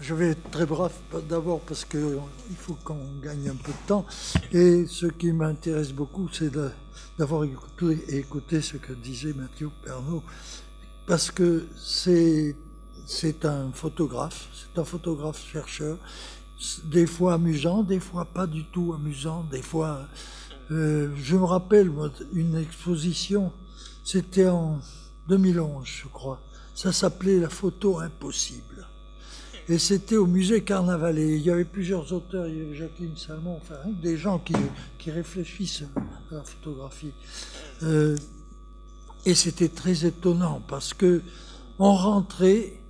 Je vais être très bref d'abord parce qu'il faut qu'on gagne un peu de temps. Et ce qui m'intéresse beaucoup, c'est d'avoir écouté ce que disait Mathieu Pernaut, parce que c'est un photographe chercheur, des fois amusant, des fois pas du tout amusant, des fois... je me rappelle moi, une exposition, c'était en 2011 je crois, ça s'appelait La photo impossible. Et c'était au musée Carnavalet. Il y avait plusieurs auteurs, il y avait Jacqueline Salmon, enfin des gens qui réfléchissent à la photographie. Et c'était très étonnant parce que on rentrait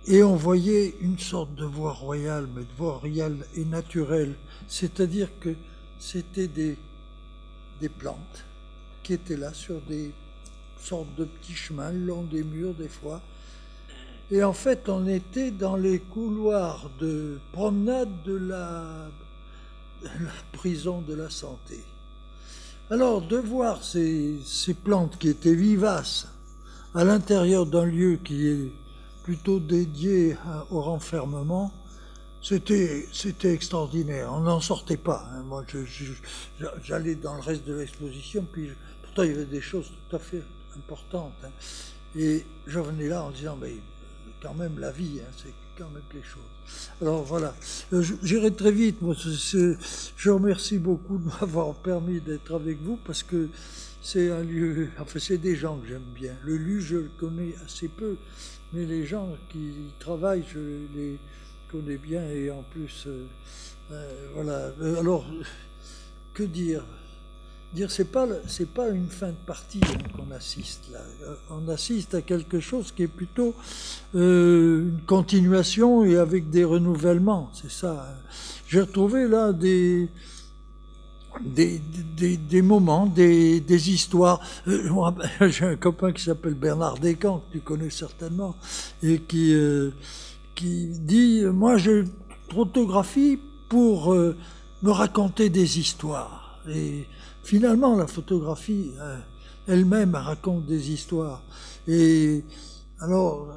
et on voyait une sorte de voie royale, mais de voie royale et naturelle. C'est-à-dire que c'était des plantes qui étaient là sur des sortes de petits chemins, le long des murs des fois. Et en fait, on était dans les couloirs de promenade de la prison de la santé. Alors, de voir ces plantes qui étaient vivaces à l'intérieur d'un lieu qui est plutôt dédié au renfermement, c'était extraordinaire. On n'en sortait pas. Hein. Moi, j'allais dans le reste de l'exposition, puis pourtant il y avait des choses tout à fait importantes. Hein. Et je revenais là en disant, mais quand même la vie, hein, c'est quand même quelque chose. Alors voilà, j'irai très vite. Moi, je remercie beaucoup de m'avoir permis d'être avec vous parce que c'est un lieu, enfin c'est des gens que j'aime bien. Le lieu, je le connais assez peu, mais les gens qui y travaillent, je les connais bien et en plus, voilà. Alors, que dire ? C'est pas une fin de partie hein, qu'on assiste là. On assiste à quelque chose qui est plutôt une continuation et avec des renouvellements. C'est ça. J'ai retrouvé là des moments, des histoires. J'ai un copain qui s'appelle Bernard Descamps, que tu connais certainement, et qui dit moi je photographie pour me raconter des histoires. Et finalement, la photographie elle-même raconte des histoires. Et alors,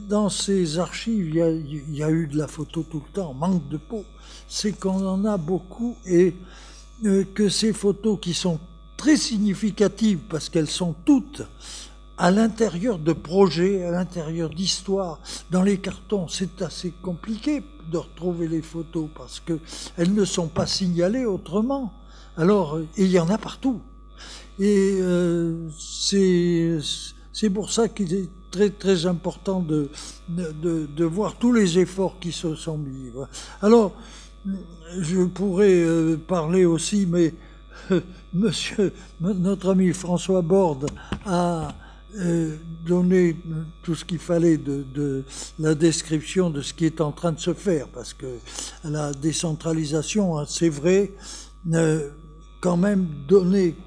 dans ces archives, il y a eu de la photo tout le temps, manque de peau. C'est qu'on en a beaucoup et que ces photos qui sont très significatives parce qu'elles sont toutes à l'intérieur de projets, à l'intérieur d'histoires, dans les cartons, c'est assez compliqué de retrouver les photos parce qu'elles ne sont pas signalées autrement. Alors, il y en a partout. Et c'est pour ça qu'il est très très important de voir tous les efforts qui se sont mis. Alors, je pourrais parler aussi, mais notre ami François Borde a donné tout ce qu'il fallait de la description de ce qui est en train de se faire, parce que la décentralisation, hein, c'est vrai, quand même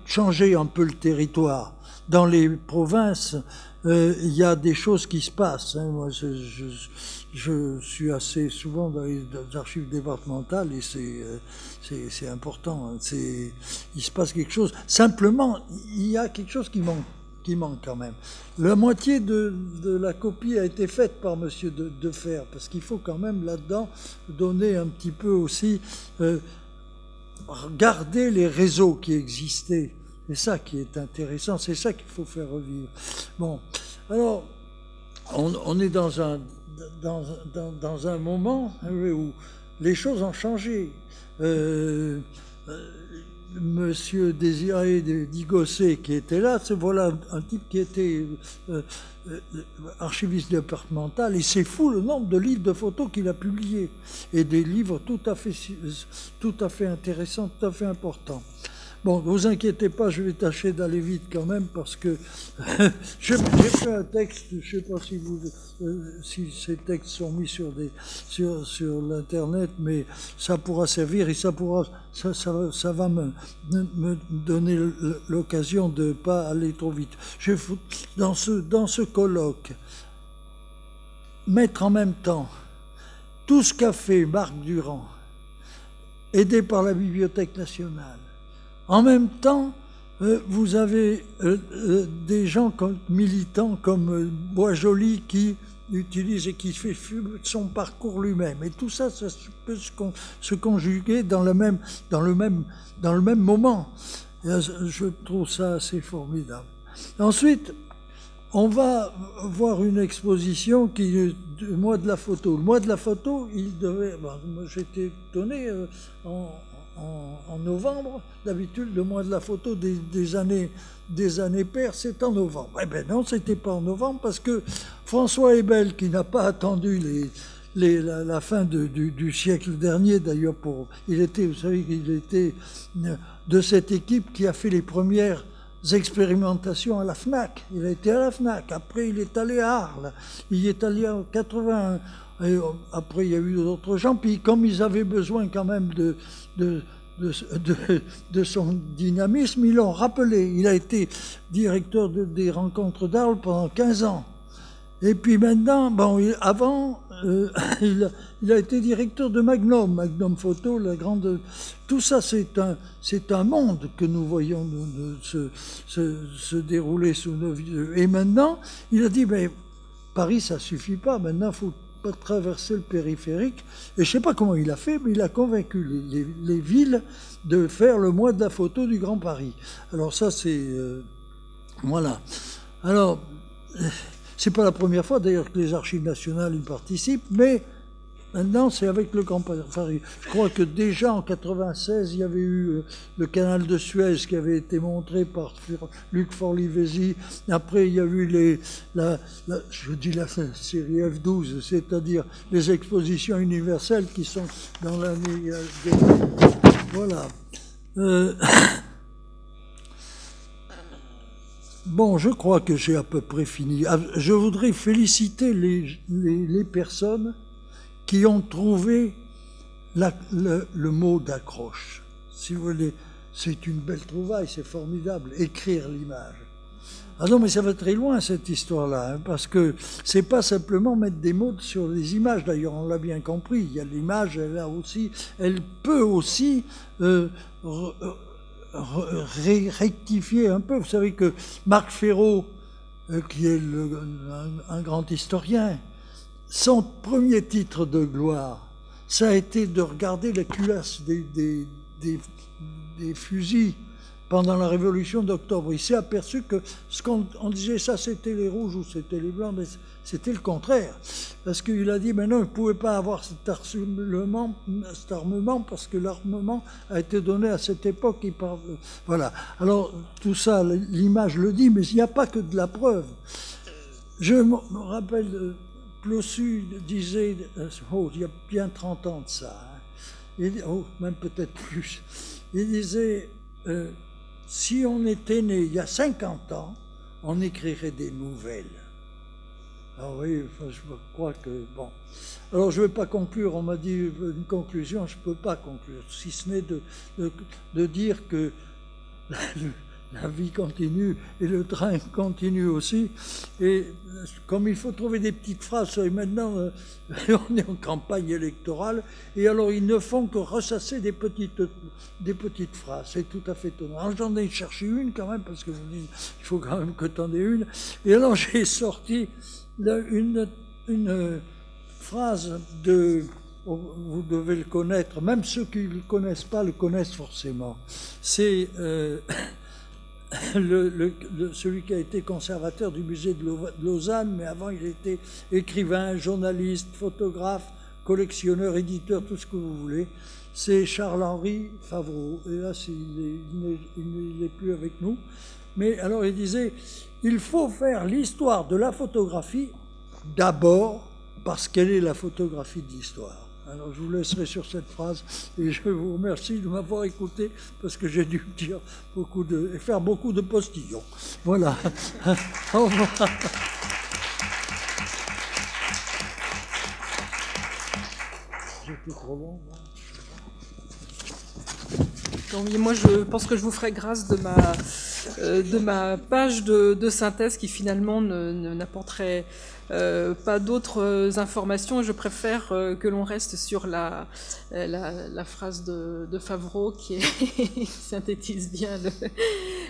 changer un peu le territoire. Dans les provinces, il y a des choses qui se passent. Hein. Moi, je suis assez souvent dans les archives départementales et c'est important. Hein. Il se passe quelque chose. Simplement, il y a quelque chose qui manque quand même. La moitié de la copie a été faite par Monsieur Defer, parce qu'il faut quand même là-dedans donner un petit peu aussi, garder les réseaux qui existaient. C'est ça qui est intéressant, c'est ça qu'il faut faire revivre. Bon, alors, on est dans un moment où les choses ont changé. Monsieur Désiré Digosset qui était là, voilà un type qui était archiviste départemental, et c'est fou le nombre de livres de photos qu'il a publiés, et des livres tout à fait intéressants, tout à fait importants. Bon, ne vous inquiétez pas, je vais tâcher d'aller vite quand même parce que j'ai fait un texte, je ne sais pas si ces textes sont mis sur l'internet, mais ça pourra servir et ça va me donner l'occasion de ne pas aller trop vite. Dans ce colloque, mettre en même temps tout ce qu'a fait Marc Durand, aidé par la Bibliothèque nationale. En même temps, vous avez des gens militants comme Boisjoli qui utilise et qui fait son parcours lui-même. Et tout ça, ça peut se conjuguer dans le même moment. Et je trouve ça assez formidable. Ensuite, on va voir une exposition qui est le mois de la photo. Le mois de la photo, il devait... moi, j'étais étonné en novembre. D'habitude, le mois de la photo des années paires, c'est en novembre. Eh bien non, c'était pas en novembre parce que François Ebel, qui n'a pas attendu la fin du siècle dernier, d'ailleurs, vous savez qu'il était de cette équipe qui a fait les premières expérimentations à la FNAC. Il a été à la FNAC. Après, il est allé à Arles. Il y est allé en 81. Et après, il y a eu d'autres gens. Puis, comme ils avaient besoin quand même de son dynamisme, ils l'ont rappelé. Il a été directeur des rencontres d'Arles pendant 15 ans. Et puis maintenant, avant, il a été directeur de Magnum Photo, la grande... Tout ça, c'est un monde que nous voyons se dérouler sous nos yeux. Et maintenant, il a dit, mais Paris, ça suffit pas. Maintenant, il faut pas traverser le périphérique. Et je sais pas comment il a fait, mais il a convaincu les villes de faire le mois de la photo du Grand Paris. Alors ça, c'est... voilà. Alors... c'est pas la première fois d'ailleurs que les archives nationales y participent, mais maintenant c'est avec le Grand Paris. Je crois que déjà en 96, il y avait eu le canal de Suez qui avait été montré par Luc Forlivesi. Après, il y a eu la série F12, c'est-à-dire les expositions universelles qui sont dans l'année... voilà. Bon, je crois que j'ai à peu près fini. Je voudrais féliciter les personnes qui ont trouvé le mot d'accroche. Si vous voulez, c'est une belle trouvaille, c'est formidable, écrire l'image. Ah non, mais ça va très loin cette histoire-là, hein, parce que c'est pas simplement mettre des mots sur les images. D'ailleurs, on l'a bien compris. Il y a l'image, elle peut aussi rectifier un peu. Vous savez que Marc Ferraud, qui est un grand historien, son premier titre de gloire, ça a été de regarder la culasse des fusils pendant la Révolution d'Octobre. Il s'est aperçu que ce qu'on disait, ça c'était les rouges ou c'était les blancs, mais c'était le contraire. Parce qu'il a dit, mais non, il ne pouvait pas avoir cet armement parce que l'armement a été donné à cette époque. Voilà. Alors, tout ça, l'image le dit, mais il n'y a pas que de la preuve. Je me rappelle, Plossu disait, il y a bien 30 ans de ça, hein, même peut-être plus, il disait... si on était né il y a 50 ans, on écrirait des nouvelles. Ah oui, je crois que... bon. Alors je ne vais pas conclure, on m'a dit une conclusion, je ne peux pas conclure, si ce n'est de dire que la vie continue et le train continue aussi. Et comme il faut trouver des petites phrases, et maintenant on est en campagne électorale, et alors ils ne font que ressasser des petites phrases. C'est tout à fait étonnant. Alors j'en ai cherché une quand même, parce que vous dites, il faut quand même que tu en aies une. Et alors j'ai sorti une phrase vous devez le connaître, même ceux qui ne le connaissent pas le connaissent forcément. C'est... celui qui a été conservateur du musée de Lausanne, mais avant il était écrivain, journaliste, photographe, collectionneur, éditeur, tout ce que vous voulez. C'est Charles-Henri Favreau. Et là, il n'est plus avec nous. Mais alors il disait, il faut faire l'histoire de la photographie d'abord parce qu'elle est la photographie de l'histoire. Alors je vous laisserai sur cette phrase et je vous remercie de m'avoir écouté parce que j'ai dû dire faire beaucoup de postillons. Voilà. Au revoir. J'étais trop long. Donc, moi, je pense que je vous ferai grâce de ma page de synthèse qui finalement n'apporterait pas d'autres informations. Je préfère que l'on reste sur la phrase de Favreau qui synthétise bien,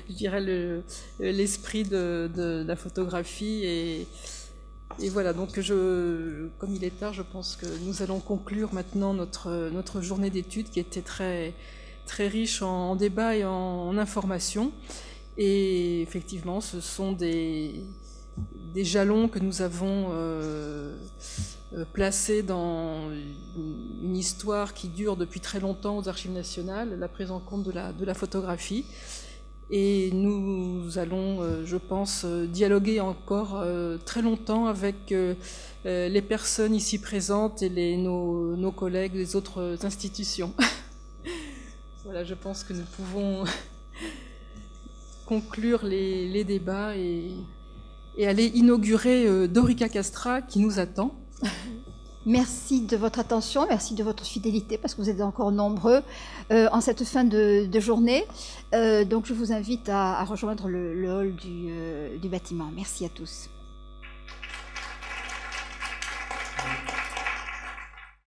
je dirais, l'esprit de la photographie Et voilà, donc comme il est tard, je pense que nous allons conclure maintenant notre journée d'études qui était très, très riche en débats et en informations. Et effectivement, ce sont des jalons que nous avons placés dans une histoire qui dure depuis très longtemps aux Archives nationales, la prise en compte de la photographie. Et nous allons, je pense, dialoguer encore très longtemps avec les personnes ici présentes et nos collègues des autres institutions. Voilà, je pense que nous pouvons conclure les débats et aller inaugurer Dorica Castra qui nous attend. Merci de votre attention, merci de votre fidélité, parce que vous êtes encore nombreux en cette fin de journée. Donc je vous invite à rejoindre le hall du bâtiment. Merci à tous.